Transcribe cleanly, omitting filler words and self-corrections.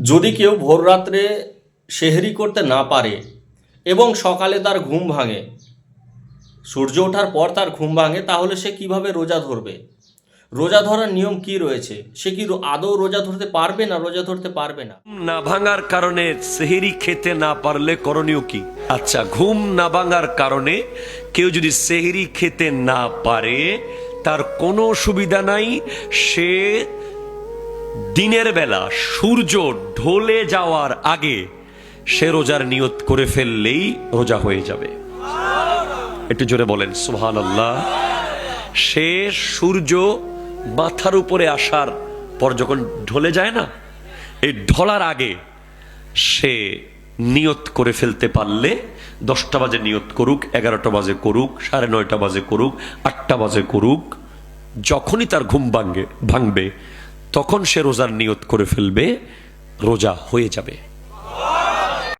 যদি কেউ ভোররাত্রে সেহরি করতে না পারে এবং সকালে তার ঘুম ভাঙে, সূর্য ওঠার পর তার ঘুম ভাঙে, তাহলে সে কিভাবে রোজা ধরবে? রোজা ধরার নিয়ম কি রয়েছে? সে কি আদৌ রোজা ধরতে পারবে না রোজা ধরতে পারবে না? না ভাঙার কারণে সেহরি খেতে না পারলে করণীয় কি? আচ্ছা, ঘুম না ভাঙার কারণে কেউ যদি সেহরি খেতে না পারে, তার কোনো সুবিধা নাই। সে দিনের বেলা সূর্য ঢলে যাওয়ার আগে সে রোজার নিয়ত করে ফেললেই রোজা হয়ে যাবে। একটু জোরে বলেন সুবহানাল্লাহ। সে সূর্য মাথার উপরে আসার পর যখন ঢলে যায় না, এই ঢলার আগে সে নিয়ত করে ফেলতে পারলে 10টা বাজে নিয়ত করুক, 11টা বাজে করুক, 9:30 বাজে করুক, 8টা বাজে করুক, যখনই তার ঘুম ভাঙবে তখন সে রোজার নিয়ত করে ফেলবে, রোজা হয়ে যাবে।